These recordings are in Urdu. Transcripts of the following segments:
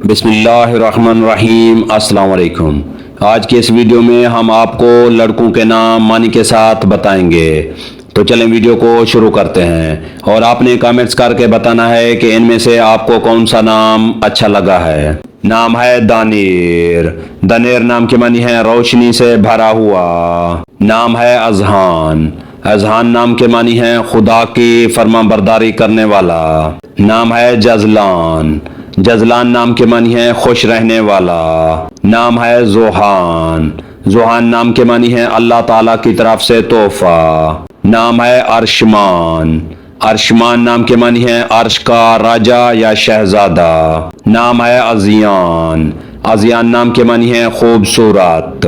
بسم اللہ الرحمن الرحیم۔ السلام علیکم۔ آج کے اس ویڈیو میں ہم آپ کو لڑکوں کے نام معنی کے ساتھ بتائیں گے، تو چلیں ویڈیو کو شروع کرتے ہیں، اور آپ نے کامنٹس کر کے بتانا ہے کہ ان میں سے آپ کو کون سا نام اچھا لگا ہے۔ نام ہے دانیر۔ دانیر نام کے معنی ہے روشنی سے بھرا ہوا۔ نام ہے اذہان۔ اذہان نام کے معنی ہے خدا کی فرما برداری کرنے والا۔ نام ہے جزلان۔ جزلان نام کے معنی ہے خوش رہنے والا۔ نام ہے زوحان۔ زوحان نام کے معنی ہے اللہ تعالیٰ کی طرف سے تحفہ۔ نام ہے ارشمان۔ ارشمان نام کے معنی ہے عرش کا راجا یا شہزادہ۔ نام ہے ازیان۔ ازیان نام کے معنی ہے خوبصورت۔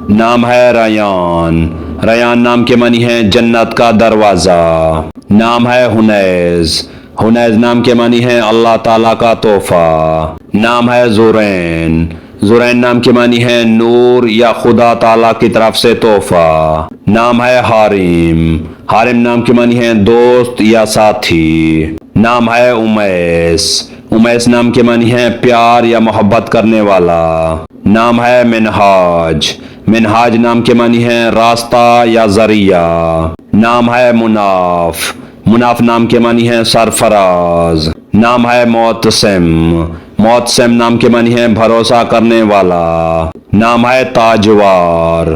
نام ہے ریان۔ ریان نام کے معنی ہے جنت کا دروازہ۔ نام ہے حنیز۔ حنیز نام کے معنی ہے اللہ تعالیٰ کا تحفہ۔ نام ہے زورین۔ زورین نام کے معنی ہے نور یا خدا تعالیٰ کی طرف سے تحفہ۔ نام ہے حارم۔ حارم نام کے معنی ہے دوست یا ساتھی۔ نام ہے امیس۔ امیس نام کے معنی ہے پیار یا محبت کرنے والا۔ نام ہے منہاج۔ منہاج نام کے معنی ہے راستہ یا ذریعہ۔ نام ہے مناف۔ مناف نام کے معنی ہے سرفراز۔ نام ہے معتصم۔ معتصم نام کے معنی ہے بھروسہ کرنے والا۔ نام ہے تاجوار۔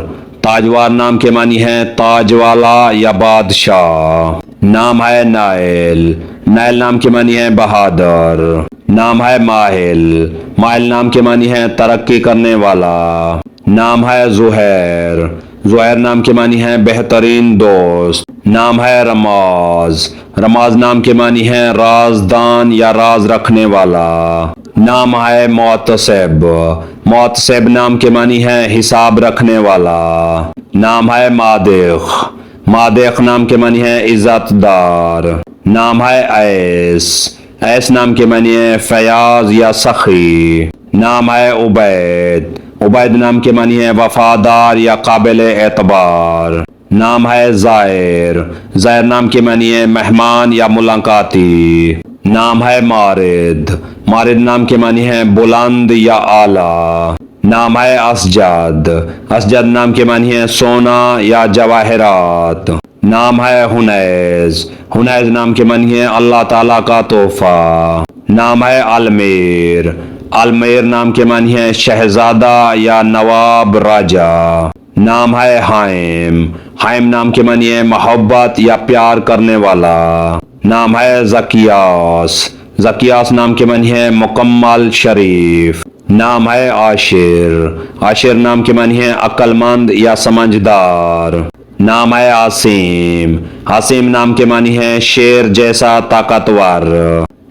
تاجوار نام کے معنی ہے تاج والا یا بادشاہ۔ نام ہے نائل۔ نائل نام کے معنی ہے بہادر۔ نام ہے ماہل۔ ماہل نام کے معنی ہے ترقی کرنے والا۔ نام ہے زہیر۔ زہیر نام کے معنی ہے بہترین دوست۔ نام ہے رماز۔ رماز نام کے معنی ہے رازدان یا راز رکھنے والا۔ نام ہے محتسب۔ محتسب نام کے معنی ہے حساب رکھنے والا۔ نام ہے مادخ۔ مادخ نام کے معنی ہے عزت دار۔ نام ہے ایس۔ ایس نام کے معنی ہے فیاض یا سخی۔ نام ہے عبید۔ عبید نام کے معنی ہے وفادار یا قابل اعتبار۔ نام ہے زائر۔ زائر نام کے معنی ہے مہمان یا ملاقاتی۔ نام ہے مارد۔ مارد نام کے معنی ہے بلند یا اعلیٰ۔ نام ہے اسجد۔ اسجد نام کے معنی ہے سونا یا جواہرات۔ نام ہے حنیز۔ حنیز نام کے معنی ہے اللہ تعالیٰ کا تحفہ۔ نام ہے المیر۔ المیر نام کے معنی ہے شہزادہ یا نواب راجا۔ نام ہے حائم۔ حائم نام کے معنی ہے محبت یا پیار کرنے والا۔ نام ہے زکیاس۔ زکیاس نام کے معنی ہے مکمل شریف۔ نام ہے عاشر۔ عاشر نام کے معنی ہے عقل مند یا سمجھدار۔ نام ہے عاصم۔ عاصم نام کے معنی ہے شیر جیسا طاقتور۔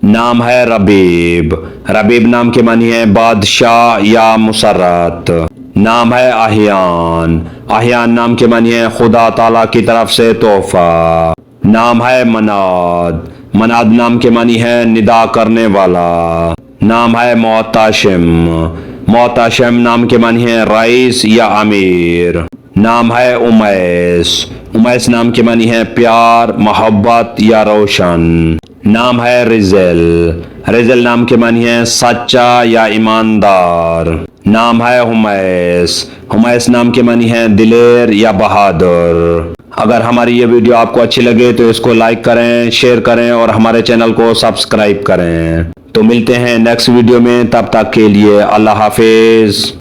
نام ہے ربیب۔ ربیب نام کے معنی ہے بادشاہ یا مسرت۔ نام ہے احیان۔ احیان نام کے معنی ہے خدا تعالیٰ کی طرف سے تحفہ۔ نام ہے مناد۔ مناد نام کے معنی ہے ندا کرنے والا۔ نام ہے محتشم۔ محتشم نام کے معنی ہے رئیس یا امیر۔ نام ہے امیس۔ امیس نام کے معنی ہے پیار، محبت یا روشن۔ نام ہے رزل۔ رزل نام کے معنی ہے سچا یا ایماندار۔ نام ہے حمیس۔ حمیس نام کے معنی ہے دلیر یا بہادر۔ اگر ہماری یہ ویڈیو آپ کو اچھی لگے تو اس کو لائک کریں، شیئر کریں اور ہمارے چینل کو سبسکرائب کریں۔ تو ملتے ہیں نیکسٹ ویڈیو میں، تب تک کے لیے اللہ حافظ۔